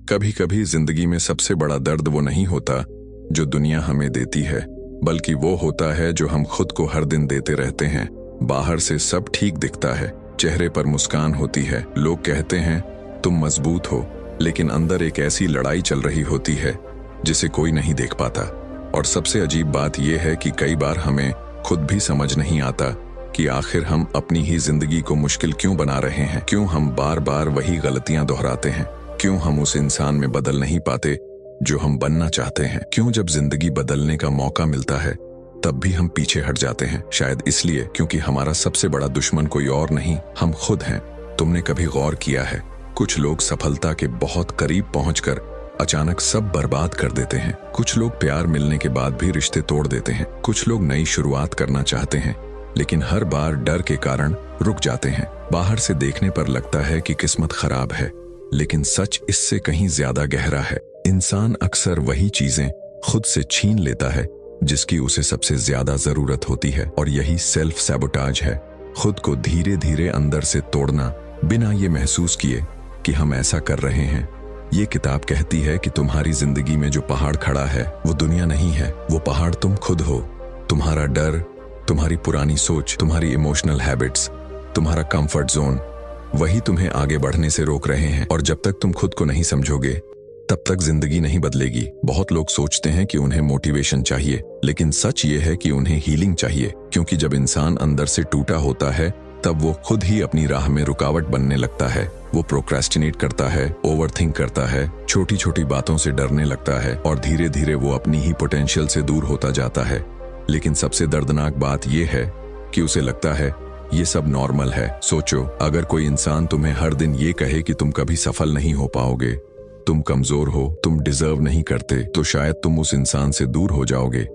कभी कभी जिंदगी में सबसे बड़ा दर्द वो नहीं होता जो दुनिया हमें देती है, बल्कि वो होता है जो हम खुद को हर दिन देते रहते हैं। बाहर से सब ठीक दिखता है, चेहरे पर मुस्कान होती है, लोग कहते हैं तुम मजबूत हो, लेकिन अंदर एक ऐसी लड़ाई चल रही होती है जिसे कोई नहीं देख पाता। और सबसे अजीब बात यह है कि कई बार हमें खुद भी समझ नहीं आता कि आखिर हम अपनी ही जिंदगी को मुश्किल क्यों बना रहे हैं। क्यों हम बार बार वही गलतियां दोहराते हैं। क्यों हम उस इंसान में बदल नहीं पाते जो हम बनना चाहते हैं। क्यों जब जिंदगी बदलने का मौका मिलता है तब भी हम पीछे हट जाते हैं। शायद इसलिए क्योंकि हमारा सबसे बड़ा दुश्मन कोई और नहीं, हम खुद हैं। तुमने कभी गौर किया है, कुछ लोग सफलता के बहुत करीब पहुंचकर अचानक सब बर्बाद कर देते हैं। कुछ लोग प्यार मिलने के बाद भी रिश्ते तोड़ देते हैं। कुछ लोग नई शुरुआत करना चाहते हैं लेकिन हर बार डर के कारण रुक जाते हैं। बाहर से देखने पर लगता है कि किस्मत खराब है, लेकिन सच इससे कहीं ज्यादा गहरा है। इंसान अक्सर वही चीजें खुद से छीन लेता है जिसकी उसे सबसे ज्यादा जरूरत होती है, और यही सेल्फ सैबोटाज है। खुद को धीरे धीरे अंदर से तोड़ना बिना ये महसूस किए कि हम ऐसा कर रहे हैं। ये किताब कहती है कि तुम्हारी जिंदगी में जो पहाड़ खड़ा है वो दुनिया नहीं है, वो पहाड़ तुम खुद हो। तुम्हारा डर, तुम्हारी पुरानी सोच, तुम्हारी इमोशनल हैबिट्स, तुम्हारा कंफर्ट जोन, वही तुम्हें आगे बढ़ने से रोक रहे हैं। और जब तक तुम खुद को नहीं समझोगे तब तक जिंदगी नहीं बदलेगी। बहुत लोग सोचते हैं कि उन्हें मोटिवेशन चाहिए, लेकिन सच ये है कि उन्हें हीलिंग चाहिए। क्योंकि जब इंसान अंदर से टूटा होता है तब वो खुद ही अपनी राह में रुकावट बनने लगता है। वो प्रोक्रेस्टिनेट करता है, ओवरथिंक करता है, छोटी छोटी बातों से डरने लगता है, और धीरे धीरे वो अपनी ही पोटेंशियल से दूर होता जाता है। लेकिन सबसे दर्दनाक बात यह है कि उसे लगता है ये सब नॉर्मल है। सोचो, अगर कोई इंसान तुम्हें हर दिन ये कहे कि तुम कभी सफल नहीं हो पाओगे, तुम कमजोर हो, तुम डिजर्व नहीं करते, तो शायद तुम उस इंसान से दूर हो जाओगे।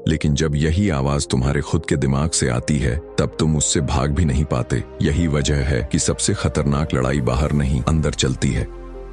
लेकिन जब यही आवाज तुम्हारे खुद के दिमाग से आती है तब तुम उससे भाग भी नहीं पाते। यही वजह है कि सबसे खतरनाक लड़ाई बाहर नहीं, अंदर चलती है।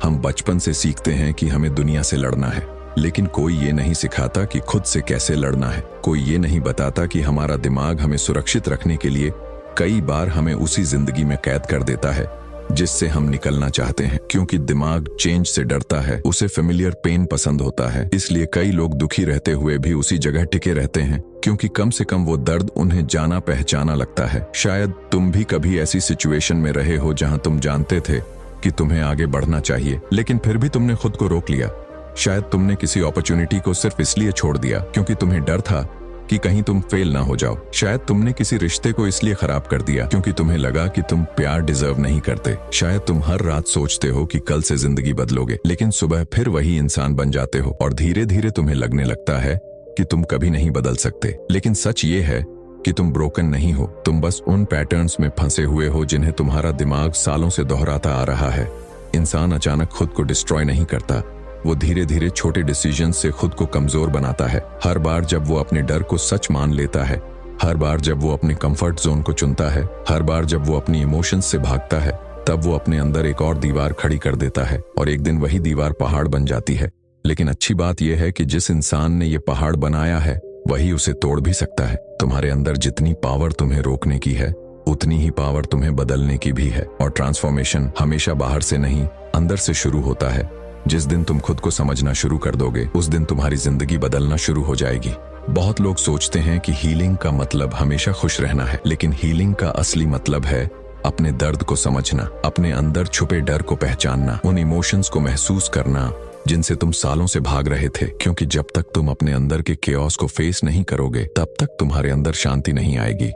हम बचपन से सीखते हैं कि हमें दुनिया से लड़ना है, लेकिन कोई ये नहीं सिखाता कि खुद से कैसे लड़ना है। कोई ये नहीं बताता कि हमारा दिमाग हमें सुरक्षित रखने के लिए कई बार हमें उसी जिंदगी में कैद कर देता है जिससे हम निकलना चाहते हैं। क्योंकि दिमाग चेंज से डरता है, उसे फेमिलियर पेन पसंद होता है। इसलिए कई लोग दुखी रहते हुए भी उसी जगह टिके रहते हैं, क्योंकि कम से कम वो दर्द उन्हें जाना पहचाना लगता है। शायद तुम भी कभी ऐसी सिचुएशन में रहे हो जहां तुम जानते थे कि तुम्हें आगे बढ़ना चाहिए, लेकिन फिर भी तुमने खुद को रोक लिया। शायद तुमने किसी अपॉर्चुनिटी को सिर्फ इसलिए छोड़ दिया क्योंकि तुम्हें डर था कि कहीं तुम फेल ना हो जाओ। शायद तुमने किसी रिश्ते को इसलिए खराब कर दिया क्योंकि तुम्हें लगा कि तुम प्यार डिजर्व नहीं करते। शायद तुम हर रात सोचते हो कि कल से जिंदगी बदलोगे, लेकिन सुबह फिर वही इंसान बन जाते हो, और धीरे धीरे तुम्हें लगने लगता है कि तुम कभी नहीं बदल सकते। लेकिन सच ये है कि तुम ब्रोकन नहीं हो, तुम बस उन पैटर्न्स में फंसे हुए हो जिन्हें तुम्हारा दिमाग सालों से दोहराता आ रहा है। इंसान अचानक खुद को डिस्ट्रॉय नहीं करता, वो धीरे धीरे छोटे डिसीजन से खुद को कमजोर बनाता है। हर बार जब वो अपने डर को सच मान लेता है, हर बार जब वो अपने कंफर्ट जोन को चुनता है, हर बार जब वो अपनी इमोशंस से भागता है, तब वो अपने अंदर एक और दीवार खड़ी कर देता है, और एक दिन वही दीवार पहाड़ बन जाती है। लेकिन अच्छी बात यह है कि जिस इंसान ने ये पहाड़ बनाया है वही उसे तोड़ भी सकता है। तुम्हारे अंदर जितनी पावर तुम्हें रोकने की है उतनी ही पावर तुम्हें बदलने की भी है। और ट्रांसफॉर्मेशन हमेशा बाहर से नहीं, अंदर से शुरू होता है। जिस दिन तुम खुद को समझना शुरू कर दोगे उस दिन तुम्हारी जिंदगी बदलना शुरू हो जाएगी। बहुत लोग सोचते हैं कि हीलिंग का मतलब हमेशा खुश रहना है, लेकिन हीलिंग का असली मतलब है अपने दर्द को समझना, अपने अंदर छुपे डर को पहचानना, उन इमोशंस को महसूस करना जिनसे तुम सालों से भाग रहे थे। क्योंकि जब तक तुम अपने अंदर के केओस को फेस नहीं करोगे तब तक तुम्हारे अंदर शांति नहीं आएगी।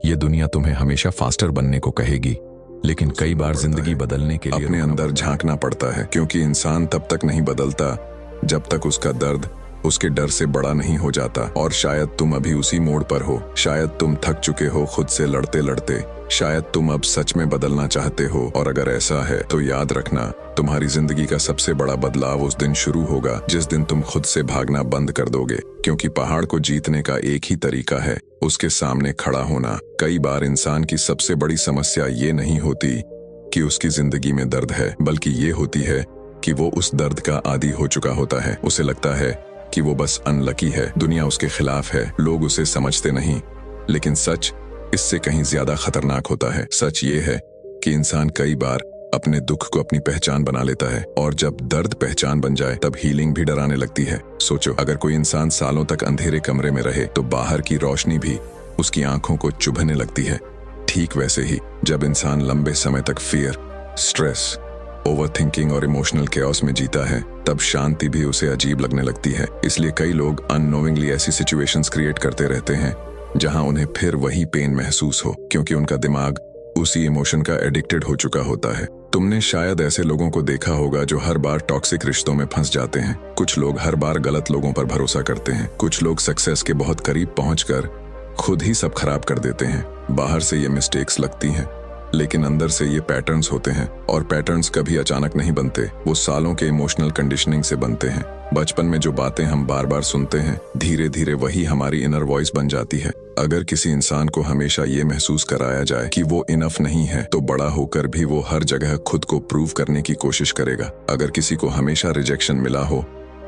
ये दुनिया तुम्हें हमेशा फास्टर बनने को कहेगी, लेकिन कई बार जिंदगी बदलने के लिए अपने अंदर झांकना पड़ता है। क्योंकि इंसान तब तक नहीं बदलता जब तक उसका दर्द उसके डर से बड़ा नहीं हो जाता। और शायद तुम अभी उसी मोड़ पर हो। शायद तुम थक चुके हो खुद से लड़ते लड़ते। शायद तुम अब सच में बदलना चाहते हो, और अगर ऐसा है तो याद रखना, तुम्हारी जिंदगी का सबसे बड़ा बदलाव उस दिन शुरू होगा जिस दिन तुम खुद से भागना बंद कर दोगे। क्योंकि पहाड़ को जीतने का एक ही तरीका है, उसके सामने खड़ा होना। कई बार इंसान की सबसे बड़ी समस्या ये नहीं होती कि उसकी जिंदगी में दर्द है, बल्कि ये होती है कि वो उस दर्द का आदी हो चुका होता है। उसे लगता है कि वो बस अनलकी है, दुनिया उसके खिलाफ है, लोग उसे समझते नहीं। लेकिन सच इससे कहीं ज्यादा खतरनाक होता है। सच ये है कि इंसान कई बार अपने दुख को अपनी पहचान बना लेता है, और जब दर्द पहचान बन जाए तब हीलिंग भी डराने लगती है। सोचो, अगर कोई इंसान सालों तक अंधेरे कमरे में रहे तो बाहर की रोशनी भी उसकी आंखों को चुभने लगती है। ठीक वैसे ही जब इंसान लंबे समय तक फियर, स्ट्रेस, ओवरथिंकिंग और इमोशनल केओस में जीता है तब शांति भी उसे अजीब लगने लगती है। इसलिए कई लोग अननोइंगली ऐसी सिचुएशंस क्रिएट करते रहते हैं जहां उन्हें फिर वही पेन महसूस हो, क्योंकि उनका दिमाग उसी इमोशन का एडिक्टेड हो चुका होता है। तुमने शायद ऐसे लोगों को देखा होगा जो हर बार टॉक्सिक रिश्तों में फंस जाते हैं। कुछ लोग हर बार गलत लोगों पर भरोसा करते हैं। कुछ लोग सक्सेस के बहुत करीब पहुंचकर खुद ही सब खराब कर देते हैं। बाहर से ये मिस्टेक्स लगती हैं, लेकिन अंदर से ये पैटर्न्स होते हैं, और पैटर्न्स कभी अचानक नहीं बनते, वो सालों के इमोशनल कंडीशनिंग से बनते हैं। बचपन में जो बातें हम बार बार सुनते हैं, धीरे धीरे वही हमारी इनर वॉइस बन जाती है। अगर किसी इंसान को हमेशा ये महसूस कराया जाए कि वो इनफ नहीं है, तो बड़ा होकर भी वो हर जगह खुद को प्रूव करने की कोशिश करेगा। अगर किसी को हमेशा रिजेक्शन मिला हो,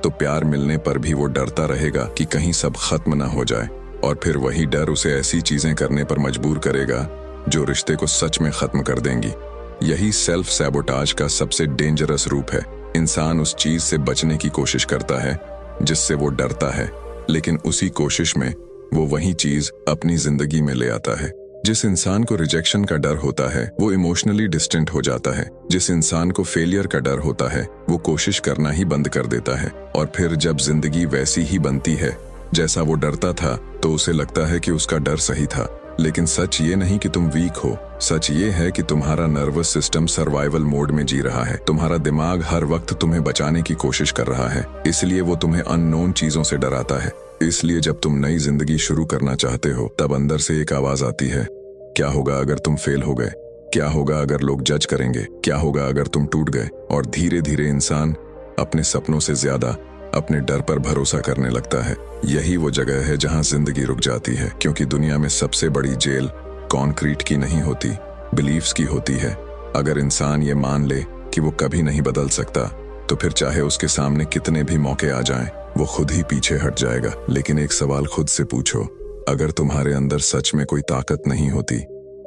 तो प्यार मिलने पर भी वो डरता रहेगा कि कहीं सब खत्म ना हो जाए, और फिर वही डर उसे ऐसी चीजें करने पर मजबूर करेगा जो रिश्ते को सच में खत्म कर देंगी। यही सेल्फ सैबोटाज का सबसे डेंजरस रूप है। इंसान उस चीज से बचने की कोशिश करता है जिससे वो डरता है, लेकिन उसी कोशिश में वो वही चीज अपनी जिंदगी में ले आता है। जिस इंसान को रिजेक्शन का डर होता है वो इमोशनली डिस्टेंट हो जाता है। जिस इंसान को फेलियर का डर होता है वो कोशिश करना ही बंद कर देता है, और फिर जब जिंदगी वैसी ही बनती है जैसा वो डरता था, तो उसे लगता है कि उसका डर सही था। लेकिन सच ये नहीं कि तुम वीक हो, सच ये है कि तुम्हारा नर्वस सिस्टम सर्वाइवल मोड में जी रहा है। तुम्हारा दिमाग हर वक्त तुम्हें बचाने की कोशिश कर रहा है, इसलिए वो तुम्हें अननोन चीजों से डराता है। इसलिए जब तुम नई जिंदगी शुरू करना चाहते हो, तब अंदर से एक आवाज आती है, क्या होगा अगर तुम फेल हो गए? क्या होगा अगर लोग जज करेंगे? क्या होगा अगर तुम टूट गए? और धीरे धीरे इंसान अपने सपनों से ज्यादा अपने डर पर भरोसा करने लगता है। यही वो जगह है जहां जिंदगी रुक जाती है, क्योंकि दुनिया में सबसे बड़ी जेल कॉन्क्रीट की नहीं होती, बिलीफ्स की होती है। अगर इंसान ये मान ले कि वो कभी नहीं बदल सकता, तो फिर चाहे उसके सामने कितने भी मौके आ जाएं, वो खुद ही पीछे हट जाएगा। लेकिन एक सवाल खुद से पूछो, अगर तुम्हारे अंदर सच में कोई ताकत नहीं होती,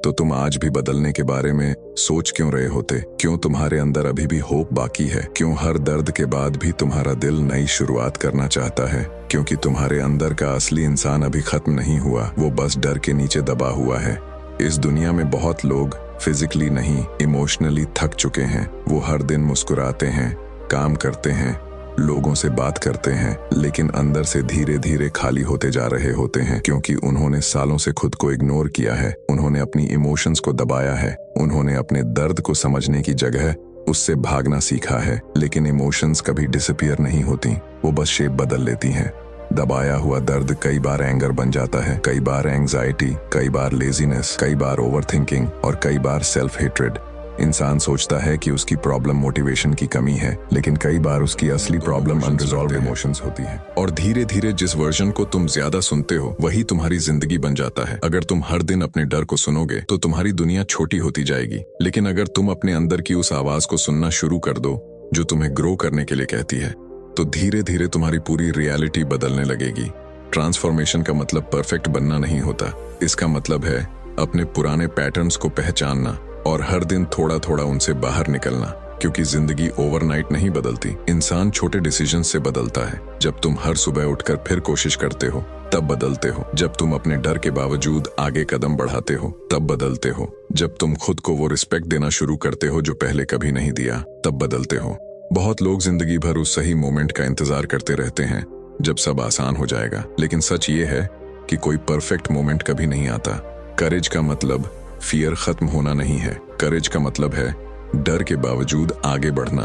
तो तुम आज भी बदलने के बारे में सोच क्यों रहे होते? क्यों तुम्हारे अंदर अभी भी होप बाकी है? क्यों हर दर्द के बाद भी तुम्हारा दिल नई शुरुआत करना चाहता है? क्योंकि तुम्हारे अंदर का असली इंसान अभी खत्म नहीं हुआ, वो बस डर के नीचे दबा हुआ है। इस दुनिया में बहुत लोग फिजिकली नहीं, इमोशनली थक चुके हैं। वो हर दिन मुस्कुराते हैं, काम करते हैं, लोगों से बात करते हैं, लेकिन अंदर से धीरे धीरे खाली होते जा रहे होते हैं, क्योंकि उन्होंने सालों से खुद को इग्नोर किया है। उन्होंने अपनी इमोशंस को दबाया है। उन्होंने अपने दर्द को समझने की जगह उससे भागना सीखा है। लेकिन इमोशंस कभी डिसअपीयर नहीं होती, वो बस शेप बदल लेती हैं। दबाया हुआ दर्द कई बार एंगर बन जाता है, कई बार एंजाइटी, कई बार लेजीनेस, कई बार ओवरथिंकिंग, और कई बार सेल्फ हेट्रेड। इंसान सोचता है कि उसकी प्रॉब्लम मोटिवेशन की कमी है, लेकिन कई बार उसकी असली प्रॉब्लम अनरिजॉल्व्ड इमोशंस होती है। और धीरे धीरे जिस वर्जन को तुम ज्यादा सुनते हो, वही तुम्हारी जिंदगी बन जाता है। अगर तुम हर दिन अपने डर को सुनोगे, तो तुम्हारी दुनिया छोटी होती जाएगी। लेकिन अगर तुम अपने अंदर की उस आवाज को सुनना शुरू कर दो जो तुम्हें ग्रो करने के लिए कहती है, तो धीरे धीरे तुम्हारी पूरी रियलिटी बदलने लगेगी। ट्रांसफॉर्मेशन का मतलब परफेक्ट बनना नहीं होता। इसका मतलब है अपने पुराने पैटर्न्स को पहचानना और हर दिन थोड़ा थोड़ा उनसे बाहर निकलना, क्योंकि जिंदगी ओवरनाइट नहीं बदलती। इंसान छोटे डिसीजन से बदलता है। जब तुम हर सुबह उठकर फिर कोशिश करते हो, तब बदलते हो। जब तुम अपने डर के बावजूद आगे कदम बढ़ाते हो, तब बदलते हो। जब तुम खुद को वो रिस्पेक्ट देना शुरू करते हो जो पहले कभी नहीं दिया, तब बदलते हो। बहुत लोग जिंदगी भर उस सही मोमेंट का इंतजार करते रहते हैं जब सब आसान हो जाएगा, लेकिन सच ये है कि कोई परफेक्ट मोमेंट कभी नहीं आता। करेज का मतलब फियर खत्म होना नहीं है। करेज का मतलब है डर के बावजूद आगे बढ़ना,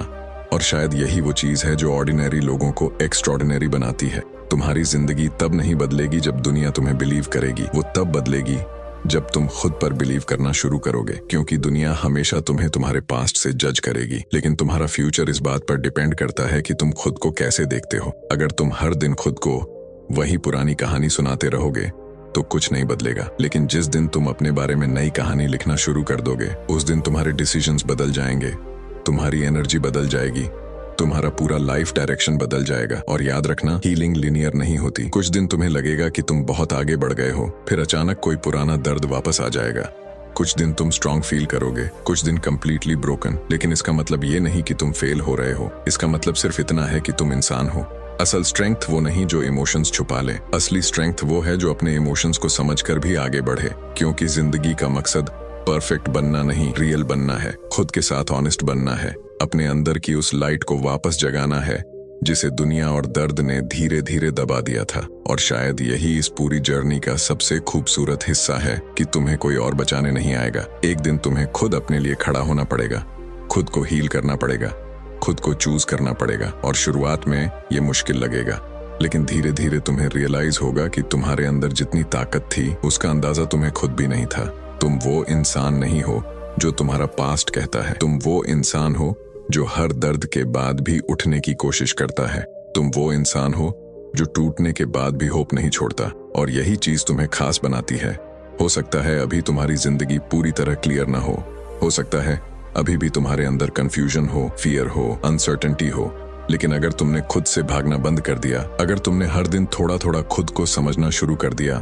और शायद यही वो चीज है जो ऑर्डिनरी लोगों को एक्स्ट्रॉर्डिनरी बनाती है। तुम्हारी जिंदगी तब नहीं बदलेगी जब दुनिया तुम्हें बिलीव करेगी, वो तब बदलेगी जब तुम खुद पर बिलीव करना शुरू करोगे। क्योंकि दुनिया हमेशा तुम्हें तुम्हारे पास्ट से जज करेगी, लेकिन तुम्हारा फ्यूचर इस बात पर डिपेंड करता है कि तुम खुद को कैसे देखते हो। अगर तुम हर दिन खुद को वही पुरानी कहानी सुनाते रहोगे, तो कुछ नहीं बदलेगा। लेकिन जिस दिन तुम अपने बारे में नई कहानी लिखना शुरू कर दोगे, उस दिन तुम्हारे डिसीजंस बदल जाएंगे, तुम्हारी एनर्जी बदल जाएगी, तुम्हारा पूरा लाइफ डायरेक्शन बदल जाएगा। और याद रखना, हीलिंग लिनियर नहीं होती। कुछ दिन तुम्हें लगेगा कि तुम बहुत आगे बढ़ गए हो, फिर अचानक कोई पुराना दर्द वापस आ जाएगा। कुछ दिन तुम स्ट्रांग फील करोगे, कुछ दिन कंप्लीटली ब्रोकन, लेकिन इसका मतलब ये नहीं कि तुम फेल हो रहे हो। इसका मतलब सिर्फ इतना है कि तुम इंसान हो। असल स्ट्रेंथ वो नहीं जो इमोशंस छुपा ले, असली स्ट्रेंथ वो है जो अपने इमोशंस को समझकर भी आगे बढ़े। क्योंकि जिंदगी का मकसद परफेक्ट बनना नहीं, रियल बनना है, खुद के साथ ऑनेस्ट बनना है, अपने अंदर की उस लाइट को वापस जगाना है जिसे दुनिया और दर्द ने धीरे धीरे दबा दिया था। और शायद यही इस पूरी जर्नी का सबसे खूबसूरत हिस्सा है कि तुम्हें कोई और बचाने नहीं आएगा। एक दिन तुम्हें खुद अपने लिए खड़ा होना पड़ेगा, खुद को हील करना पड़ेगा, खुद को चूज करना पड़ेगा। और शुरुआत में ये मुश्किल लगेगा, लेकिन धीरे धीरे तुम्हें रियलाइज होगा कि तुम्हारे अंदर जितनी ताकत थी उसका अंदाजा तुम्हें खुद भी नहीं था। तुम वो इंसान नहीं हो जो तुम्हारा पास्ट कहता है, तुम वो इंसान हो जो हर दर्द के बाद भी उठने की कोशिश करता है। तुम वो इंसान हो जो टूटने के बाद भी होप नहीं छोड़ता। और यही चीज तुम्हें खास बनाती है। हो सकता है अभी तुम्हारी जिंदगी पूरी तरह क्लियर ना हो सकता है अभी भी तुम्हारे अंदर कंफ्यूजन हो, फियर हो, अनसर्टेनिटी हो, लेकिन अगर तुमने खुद से भागना बंद कर दिया, अगर तुमने हर दिन थोड़ा थोड़ा खुद को समझना शुरू कर दिया,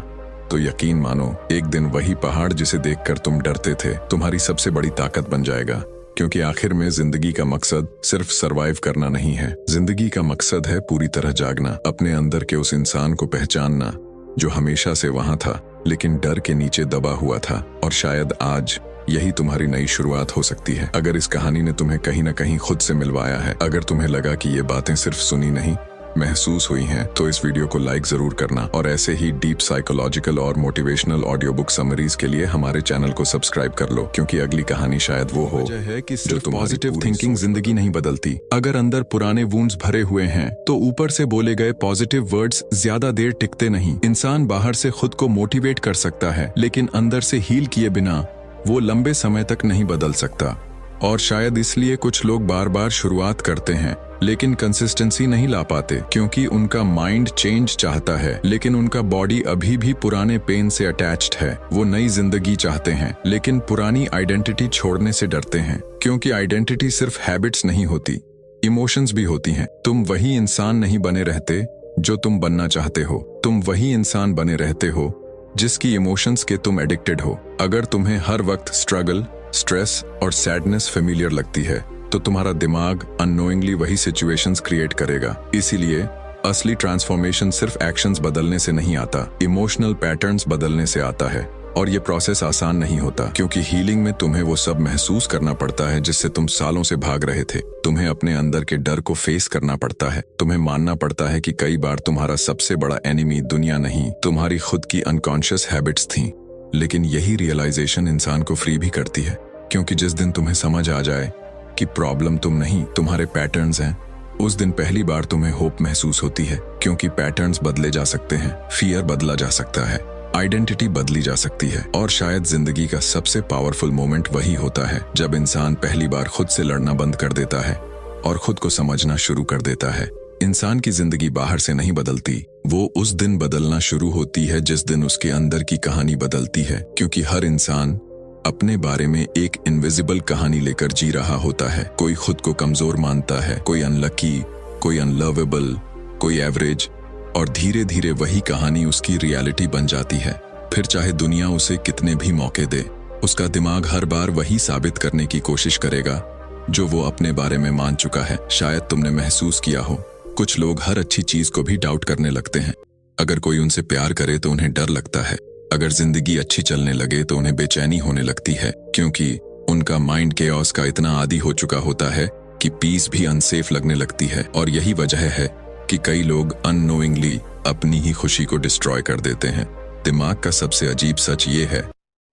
तो यकीन मानो एक दिन वही पहाड़ जिसे देखकर तुम डरते थे तुम्हारी सबसे बड़ी ताकत बन जाएगा। क्योंकि आखिर में जिंदगी का मकसद सिर्फ सरवाइव करना नहीं है, जिंदगी का मकसद है पूरी तरह जागना, अपने अंदर के उस इंसान को पहचानना जो हमेशा से वहां था लेकिन डर के नीचे दबा हुआ था। और शायद आज यही तुम्हारी नई शुरुआत हो सकती है। अगर इस कहानी ने तुम्हें कहीं ना कहीं खुद से मिलवाया है, अगर तुम्हें लगा कि ये बातें सिर्फ सुनी नहीं महसूस हुई हैं, तो इस वीडियो को लाइक जरूर करना। और ऐसे ही डीप साइकोलॉजिकल और मोटिवेशनल ऑडियो बुक समरीज के लिए हमारे चैनल को सब्सक्राइब कर लो, क्योंकि अगली कहानी शायद वो हो कि जो पॉजिटिव थिंकिंग जिंदगी नहीं बदलती। अगर अंदर पुराने वुंड्स भरे हुए हैं तो ऊपर से बोले गए पॉजिटिव वर्ड्स ज्यादा देर टिकते नहीं। इंसान बाहर से खुद को मोटिवेट कर सकता है, लेकिन अंदर से हील किए बिना वो लंबे समय तक नहीं बदल सकता। और शायद इसलिए कुछ लोग बार बार शुरुआत करते हैं लेकिन कंसिस्टेंसी नहीं ला पाते, क्योंकि उनका माइंड चेंज चाहता है लेकिन उनका बॉडी अभी भी पुराने पेन से अटैच्ड है। वो नई जिंदगी चाहते हैं लेकिन पुरानी आइडेंटिटी छोड़ने से डरते हैं, क्योंकि आइडेंटिटी सिर्फ हैबिट्स नहीं होती, इमोशंस भी होती हैं। तुम वही इंसान नहीं बने रहते जो तुम बनना चाहते हो, तुम वही इंसान बने रहते हो जिसकी इमोशंस के तुम एडिक्टेड हो। अगर तुम्हें हर वक्त स्ट्रगल, स्ट्रेस और सैडनेस फेमिलियर लगती है तो तुम्हारा दिमाग अननोइंगली वही सिचुएशंस क्रिएट करेगा। इसीलिए असली ट्रांसफॉर्मेशन सिर्फ एक्शंस बदलने से नहीं आता, इमोशनल पैटर्न्स बदलने से आता है। और ये प्रोसेस आसान नहीं होता, क्योंकि हीलिंग में तुम्हें वो सब महसूस करना पड़ता है जिससे तुम सालों से भाग रहे थे। तुम्हें अपने अंदर के डर को फेस करना पड़ता है, तुम्हें मानना पड़ता है कि कई बार तुम्हारा सबसे बड़ा एनिमी दुनिया नहीं, तुम्हारी खुद की अनकॉन्शियस हैबिट्स थीं। लेकिन यही रियलाइजेशन इंसान को फ्री भी करती है, क्योंकि जिस दिन तुम्हें समझ आ जाए कि प्रॉब्लम तुम नहीं, तुम्हारे पैटर्न्स हैं, उस दिन पहली बार तुम्हें होप महसूस होती है। क्योंकि पैटर्न्स बदले जा सकते हैं, फियर बदला जा सकता है, आइडेंटिटी बदली जा सकती है। और शायद जिंदगी का सबसे पावरफुल मोमेंट वही होता है जब इंसान पहली बार खुद से लड़ना बंद कर देता है और खुद को समझना शुरू कर देता है। इंसान की जिंदगी बाहर से नहीं बदलती, वो उस दिन बदलना शुरू होती है जिस दिन उसके अंदर की कहानी बदलती है। क्योंकि हर इंसान अपने बारे में एक इनविजिबल कहानी लेकर जी रहा होता है। कोई खुद को कमजोर मानता है, कोई अनलकी, कोई अनलवेबल, कोई एवरेज, और धीरे धीरे वही कहानी उसकी रियलिटी बन जाती है। फिर चाहे दुनिया उसे कितने भी मौके दे, उसका दिमाग हर बार वही साबित करने की कोशिश करेगा जो वो अपने बारे में मान चुका है। शायद तुमने महसूस किया हो, कुछ लोग हर अच्छी चीज को भी डाउट करने लगते हैं। अगर कोई उनसे प्यार करे तो उन्हें डर लगता है, अगर जिंदगी अच्छी चलने लगे तो उन्हें बेचैनी होने लगती है, क्योंकि उनका माइंड केओस का इतना आदी हो चुका होता है कि पीस भी अनसेफ लगने लगती है। और यही वजह है कि कई लोग अननोइंगली अपनी ही खुशी को डिस्ट्रॉय कर देते हैं। दिमाग का सबसे अजीब सच ये है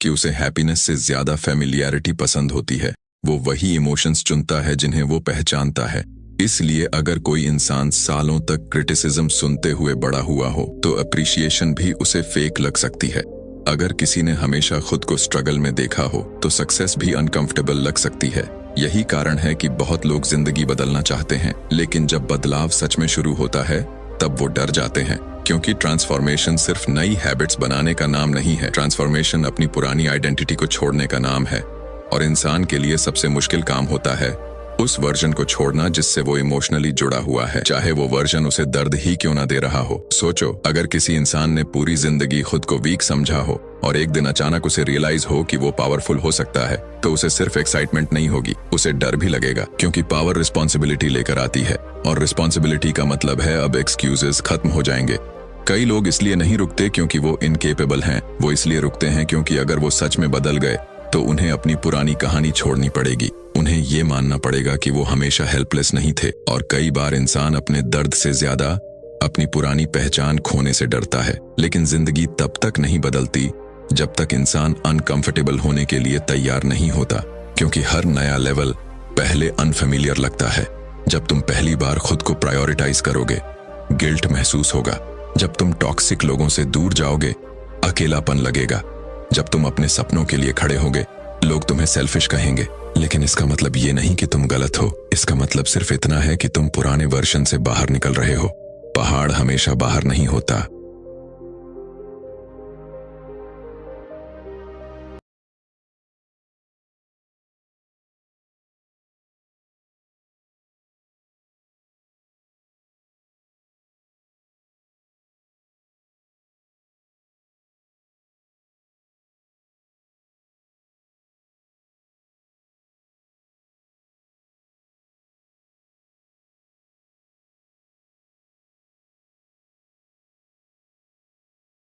कि उसे हैप्पीनेस से ज्यादा फेमिलियरिटी पसंद होती है। वो वही इमोशंस चुनता है जिन्हें वो पहचानता है। इसलिए अगर कोई इंसान सालों तक क्रिटिसिज्म सुनते हुए बड़ा हुआ हो तो अप्रिशिएशन भी उसे फेक लग सकती है। अगर किसी ने हमेशा खुद को स्ट्रगल में देखा हो तो सक्सेस भी अनकंफर्टेबल लग सकती है। यही कारण है कि बहुत लोग जिंदगी बदलना चाहते हैं, लेकिन जब बदलाव सच में शुरू होता है तब वो डर जाते हैं, क्योंकि ट्रांसफॉर्मेशन सिर्फ नई हैबिट्स बनाने का नाम नहीं है। ट्रांसफॉर्मेशन अपनी पुरानी आइडेंटिटी को छोड़ने का नाम है। और इंसान के लिए सबसे मुश्किल काम होता है उस वर्जन को छोड़ना जिससे वो इमोशनली जुड़ा हुआ है, चाहे वो वर्जन उसे दर्द ही क्यों ना दे रहा हो। सोचो, अगर किसी इंसान ने पूरी जिंदगी खुद को वीक समझा हो और एक दिन अचानक उसे रियलाइज हो कि वो पावरफुल हो सकता है, तो उसे सिर्फ एक्साइटमेंट नहीं होगी, उसे डर भी लगेगा, क्योंकि पावर रिस्पॉन्सिबिलिटी लेकर आती है और रिस्पॉन्सिबिलिटी का मतलब है अब एक्सक्यूजेस खत्म हो जाएंगे। कई लोग इसलिए नहीं रुकते क्योंकि वो इनकेपेबल हैं, वो इसलिए रुकते हैं क्योंकि अगर वो सच में बदल गए तो उन्हें अपनी पुरानी कहानी छोड़नी पड़ेगी। उन्हें ये मानना पड़ेगा कि वो हमेशा हेल्पलेस नहीं थे। और कई बार इंसान अपने दर्द से ज्यादा अपनी पुरानी पहचान खोने से डरता है। लेकिन जिंदगी तब तक नहीं बदलती जब तक इंसान अनकंफर्टेबल होने के लिए तैयार नहीं होता, क्योंकि हर नया लेवल पहले अनफेमिलियर लगता है। जब तुम पहली बार खुद को प्रायोरिटाइज करोगे, गिल्ट महसूस होगा। जब तुम टॉक्सिक लोगों से दूर जाओगे, अकेलापन लगेगा। जब तुम अपने सपनों के लिए खड़े होगे, लोग तुम्हें सेल्फिश कहेंगे। लेकिन इसका मतलब ये नहीं कि तुम गलत हो, इसका मतलब सिर्फ इतना है कि तुम पुराने वर्जन से बाहर निकल रहे हो। पहाड़ हमेशा बाहर नहीं होता,